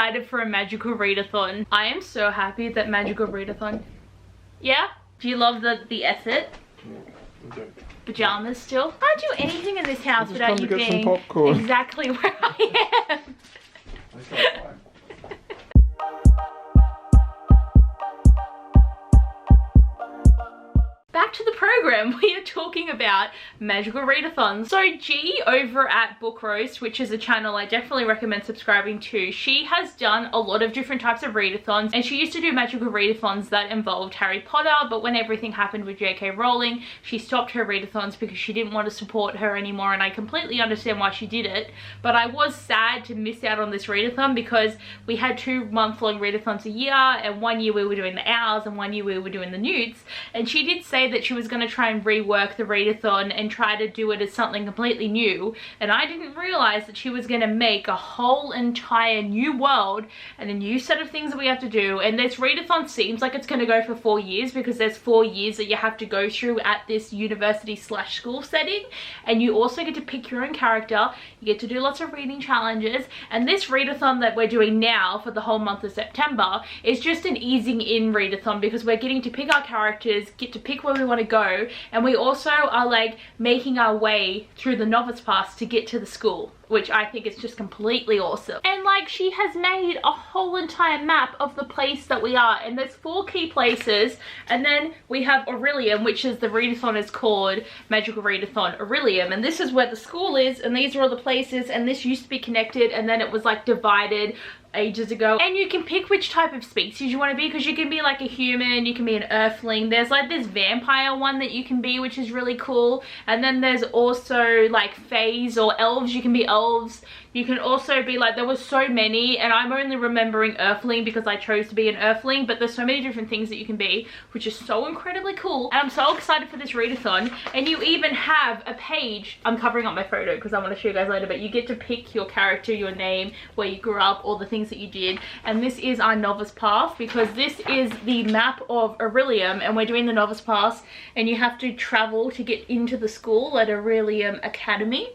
excited for a Magical Readathon. I am so happy that Magical Readathon. Yeah? Do you love the effort? Okay. Pajamas still? Can't do anything in this house without you being exactly where I am. Okay, fine. Back to the program, we are talking about Magical Readathon. So G over at Book Roast, which is a channel I definitely recommend subscribing to, she has done a lot of different types of readathons, and she used to do Magical Readathons that involved Harry Potter, but when everything happened with J.K. Rowling, she stopped her readathons because she didn't want to support her anymore, and I completely understand why she did it. But I was sad to miss out on this readathon because we had 2 month-long readathons a year, and one year we were doing the owls and one year we were doing the newts, and she did say that she was going to try and rework the readathon and try to do it as something completely new, and I didn't realize that she was going to make a whole entire new world and a new set of things that we have to do. And this readathon seems like it's going to go for 4 years because there's 4 years that you have to go through at this university slash school setting, and you also get to pick your own character, you get to do lots of reading challenges. And this readathon that we're doing now for the whole month of September is just an easing in readathon because we're getting to pick our characters, get to pick where we want to go, and we also are like making our way through the Novice Path to get to the school, which I think is just completely awesome. And like, she has made a whole entire map of the place that we are, and there's 4 key places, and then we have Orillium, which is the readathon is called Magical Readathon Orillium, and this is where the school is, and these are all the places, and this used to be connected and then it was like divided ages ago. And you can pick which type of species you want to be, because you can be like a human, you can be an earthling, there's like this vampire one that you can be, which is really cool, and then there's also like fays or elves, you can be elves. You can also be like, there was so many, and I'm only remembering earthling because I chose to be an earthling, but there's so many different things that you can be, which is so incredibly cool. And I'm so excited for this readathon. And you even have a page, I'm covering up my photo because I want to show you guys later, but you get to pick your character, your name, where you grew up, all the things that you did. And this is our Novice Path, because this is the map of Orillium, and we're doing the Novice Path, and you have to travel to get into the school at Orillium Academy.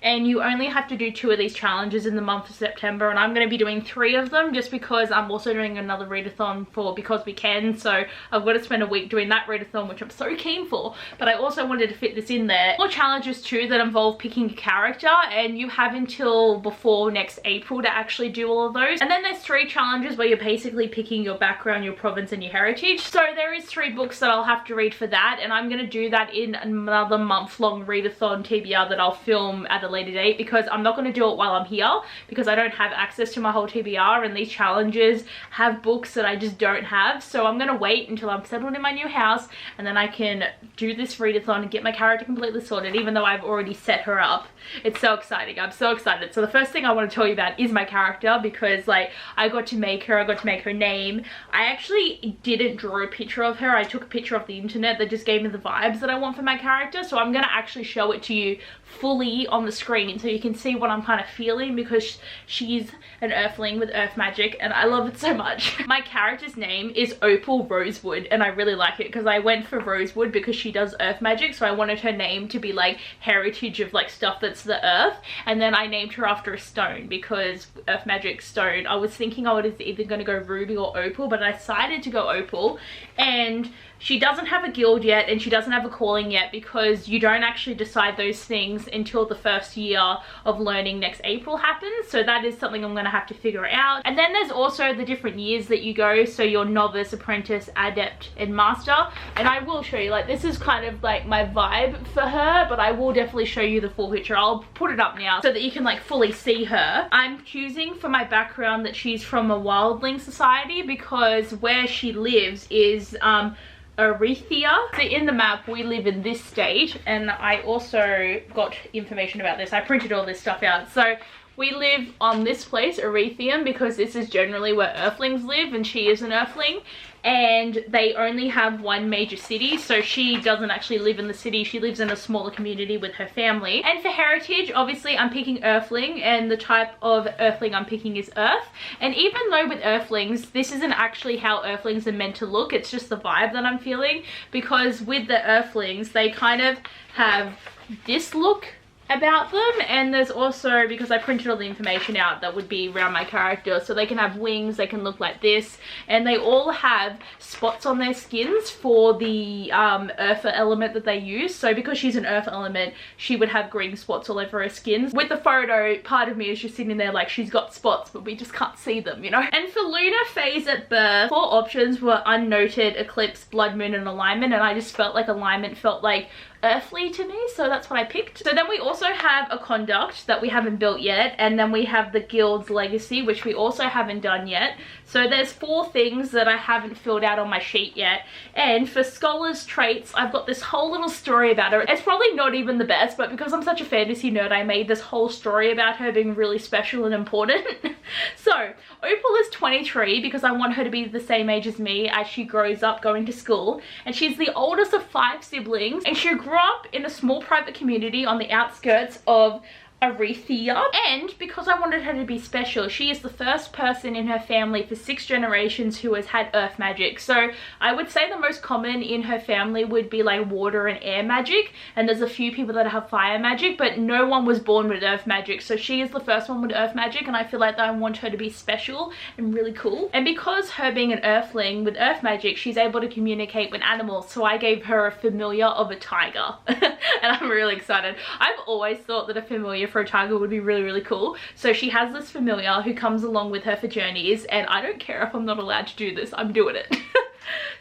And you only have to do 2 of these challenges in the month of September, and I'm going to be doing 3 of them just because I'm also doing another readathon for Because We Can, so I've got to spend a week doing that readathon, which I'm so keen for. But I also wanted to fit this in there. More challenges too that involve picking a character, and you have until before next April to actually do all of those. And then there's 3 challenges where you're basically picking your background, your province and your heritage. So there is 3 books that I'll have to read for that, and I'm going to do that in another month-long readathon TBR that I'll film at a later date, because I'm not going to do it while I'm here because I don't have access to my whole TBR, and these challenges have books that I just don't have. So I'm going to wait until I'm settled in my new house, and then I can do this readathon and get my character completely sorted, even though I've already set her up. It's so exciting. I'm so excited. So the first thing I want to tell you about is my character, because like I got to make her, I got to make her name. I actually didn't draw a picture of her. I took a picture off the internet that just gave me the vibes that I want for my character, so I'm going to actually show it to you fully on the screen so you can see what I'm kind of feeling, because she's an earthling with earth magic and I love it so much. My character's name is Opal Rosewood, and I really like it because I went for Rosewood because she does earth magic, so I wanted her name to be like heritage of like stuff that's the earth, and then I named her after a stone because earth magic stone. I was thinking I was either going to go ruby or opal, but I decided to go opal. And she doesn't have a guild yet, and she doesn't have a calling yet, because you don't actually decide those things until the first year of learning next April happens. So that is something I'm going to have to figure out. And then there's also the different years that you go, so you're novice, apprentice, adept and master. And I will show you, like, this is kind of like my vibe for her, but I will definitely show you the full picture. I'll put it up now so that you can like fully see her. I'm choosing for my background that she's from a wildling society, because where she lives is Arethia. So in the map we live in this state, and I also got information about this. I printed all this stuff out. So we live on this place, Arethium, because this is generally where earthlings live, and she is an earthling. And they only have one major city, so she doesn't actually live in the city. She lives in a smaller community with her family. And for heritage, obviously I'm picking earthling, and the type of earthling I'm picking is earth. And even though with earthlings, this isn't actually how earthlings are meant to look, it's just the vibe that I'm feeling, because with the earthlings, they kind of have this look about them, and there's also, because I printed all the information out that would be around my character, so they can have wings, they can look like this, and they all have spots on their skins for the earth element that they use. So because she's an earth element, she would have green spots all over her skins. With the photo, part of me is just sitting there like she's got spots, but we just can't see them, you know. And for lunar phase at birth, 4 options were unnoted, eclipse, blood moon, and alignment, and I just felt like alignment felt like earthly to me, so that's what I picked. So then we also have a conduct that we haven't built yet, and then we have the guild's legacy, which we also haven't done yet. So there's 4 things that I haven't filled out on my sheet yet. And for scholars traits, I've got this whole little story about her. It's probably not even the best, but because I'm such a fantasy nerd, I made this whole story about her being really special and important. So Opal is 23 because I want her to be the same age as me as she grows up going to school, and she's the oldest of 5 siblings, and she grew up in a small private community on the outskirts of Arithia. And because I wanted her to be special, she is the first person in her family for 6 generations who has had earth magic. So I would say the most common in her family would be like water and air magic, and there's a few people that have fire magic, but no one was born with earth magic. So she is the first one with earth magic, and I feel like I want her to be special and really cool. And because her being an earthling with earth magic, she's able to communicate with animals, so I gave her a familiar of a tiger. And I'm really excited. I've always thought that a familiar for a tiger would be really, really cool. So she has this familiar who comes along with her for journeys, and I don't care if I'm not allowed to do this, I'm doing it.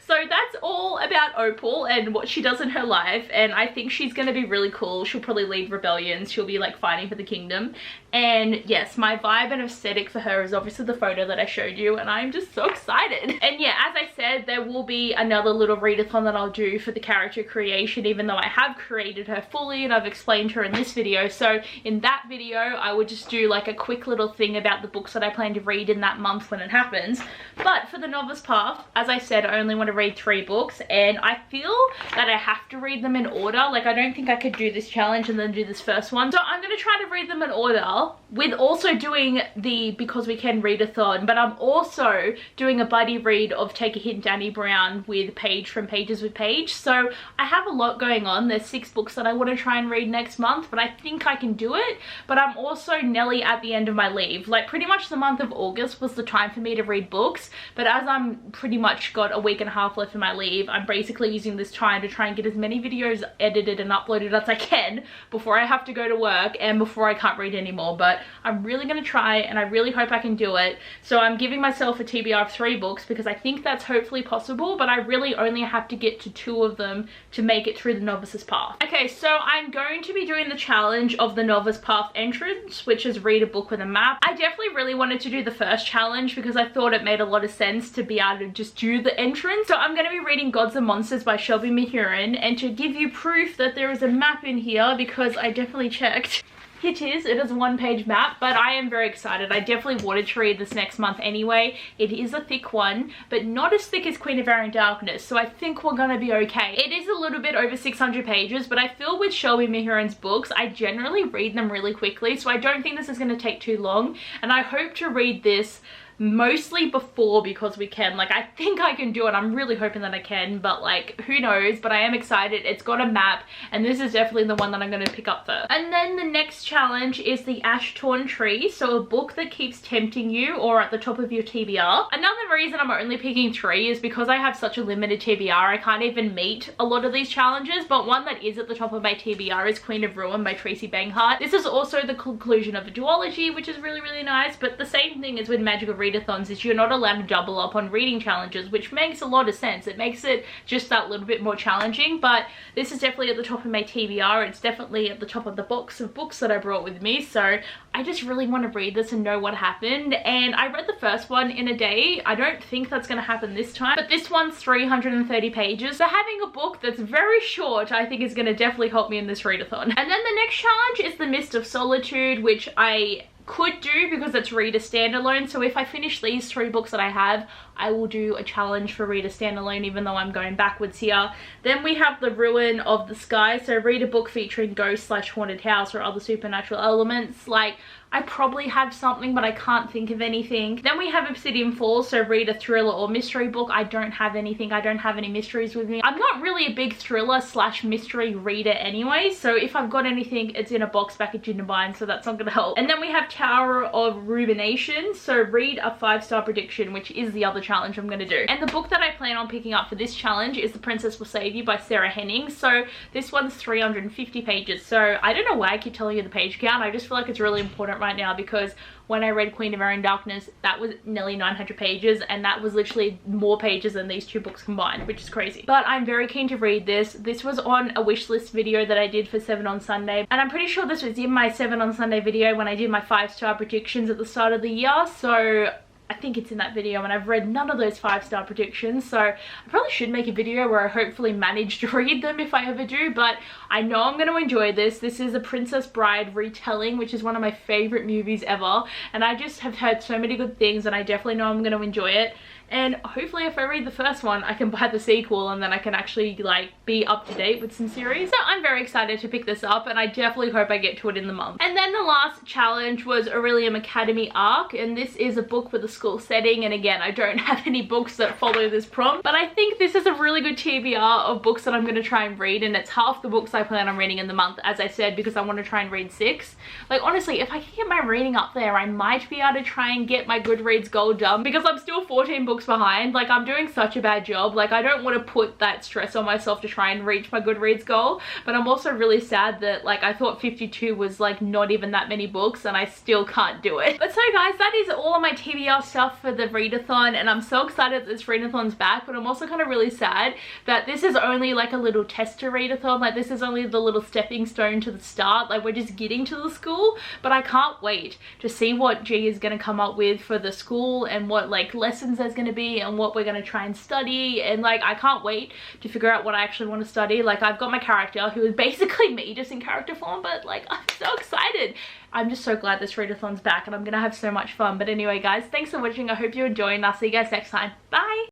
So that's all about Opal and what she does in her life, and I think she's going to be really cool. She'll probably lead rebellions, she'll be like fighting for the kingdom. And yes, my vibe and aesthetic for her is obviously the photo that I showed you, and I'm just so excited. And yeah, as I said, there will be another little readathon that I'll do for the character creation, even though I have created her fully and I've explained her in this video. So in that video, I would just do like a quick little thing about the books that I plan to read in that month when it happens. But for the Novice Path, as I said, I only want to read 3 books, and I feel that I have to read them in order. Like, I don't think I could do this challenge and then do this first one. So I'm going to try to read them in order, with also doing the Because We Can readathon, but I'm also doing a buddy read of Take a Hint Danny Brown with Paige from Pages with Paige. So I have a lot going on. There's 6 books that I want to try and read next month, but I think I can do it. But I'm also nearly at the end of my leave. Like, pretty much the month of August was the time for me to read books, but as I'm pretty much got a week and a half left in my leave, I'm basically using this time to try and get as many videos edited and uploaded as I can before I have to go to work and before I can't read anymore. But I'm really going to try, and I really hope I can do it. So I'm giving myself a TBR of 3 books because I think that's hopefully possible, but I really only have to get to 2 of them to make it through the Novice's Path. Okay, so I'm going to be doing the challenge of the Novice Path entrance, which is read a book with a map. I definitely really wanted to do the first challenge because I thought it made a lot of sense to be able to just do the entrance. So I'm going to be reading Gods and Monsters by Shelby Mahurin, and to give you proof that there is a map in here, because I definitely checked, it is a 1-page map. But I am very excited. I definitely wanted to read this next month anyway. It is a thick one, but not as thick as Queen of Air and Darkness, so I think we're gonna be okay. It is a little bit over 600 pages, but I feel with Shelby Mahurin's books, I generally read them really quickly, so I don't think this is gonna take too long, and I hope to read this mostly before Because We Can. Like, I think I can do it. I'm really hoping that I can, but like, who knows. But I am excited. It's got a map, and this is definitely the one that I'm going to pick up first. And then the next challenge is the Ash Torn Tree, so a book that keeps tempting you or at the top of your TBR. Another reason I'm only picking 3 is because I have such a limited TBR. I can't even meet a lot of these challenges, but one that is at the top of my TBR is Queen of Ruin by Tracy Banghart. This is also the conclusion of a duology, which is really, really nice. But the same thing is with Magical Readathons, is you're not allowed to double up on reading challenges, which makes a lot of sense. It makes it just that little bit more challenging, but this is definitely at the top of my TBR. It's definitely at the top of the box of books that I brought with me, so I just really want to read this and know what happened. And I read the first one in a day. I don't think that's going to happen this time, but this one's 330 pages, so having a book that's very short I think is going to definitely help me in this readathon. And then the next challenge is the Mist of Solitude, which I could do because it's read a standalone. So if I finish these 3 books that I have, I will do a challenge for read a standalone, even though I'm going backwards here. Then we have the Ruin of the Sky, so read a book featuring ghost / haunted house or other supernatural elements. Like, I probably have something, but I can't think of anything. Then we have Obsidian Falls, so read a thriller or mystery book. I don't have anything. I don't have any mysteries with me. I'm not really a big thriller slash mystery reader anyway, so if I've got anything, it's in a box package in a bind, so that's not gonna help. And then we have Tower of Rumination, so read a 5-star prediction, which is the other challenge I'm gonna do. And the book that I plan on picking up for this challenge is The Princess Will Save You by Sarah Hennings. So this one's 350 pages, so I don't know why I keep telling you the page count. I just feel like it's really important right now, because when I read Queen of Air and Darkness, that was nearly 900 pages, and that was literally more pages than these two books combined, which is crazy. But I'm very keen to read this. This was on a wishlist video that I did for 7 on Sunday, and I'm pretty sure this was in my 7 on Sunday video when I did my 5-star predictions at the start of the year, so I think it's in that video, and I've read none of those 5-star predictions, so I probably should make a video where I hopefully manage to read them if I ever do. But I know I'm going to enjoy this. This is a Princess Bride retelling, which is one of my favorite movies ever, and I just have heard so many good things, and I definitely know I'm going to enjoy it. And hopefully if I read the first one, I can buy the sequel, and then I can actually like be up to date with some series. So I'm very excited to pick this up, and I definitely hope I get to it in the month. And then the last challenge was Orillium Academy Arc, and this is a book with a school setting. And again, I don't have any books that follow this prompt, but I think this is a really good TBR of books that I'm going to try and read, and it's half the books I plan on reading in the month, as I said, because I want to try and read 6. Like honestly, if I can get my reading up there, I might be able to try and get my Goodreads goal done, because I'm still 14 books behind. Like I'm doing such a bad job. Like I don't want to put that stress on myself to try and reach my Goodreads goal, but I'm also really sad that like I thought 52 was like not even that many books, and I still can't do it. But so guys, that is all of my TBR stuff for the readathon, and I'm so excited that this readathon's back, but I'm also kind of really sad that this is only like a little tester readathon. Like this is only the little stepping stone to the start. Like we're just getting to the school, but I can't wait to see what G is going to come up with for the school, and what like lessons there's going to be, and what we're going to try and study. And like I can't wait to figure out what I actually want to study. Like I've got my character who is basically me, just in character form, but like I'm so excited. I'm just so glad this readathon's back, and I'm gonna have so much fun. But anyway guys, thanks for watching. I hope you enjoy, and I'll see you guys next time. Bye.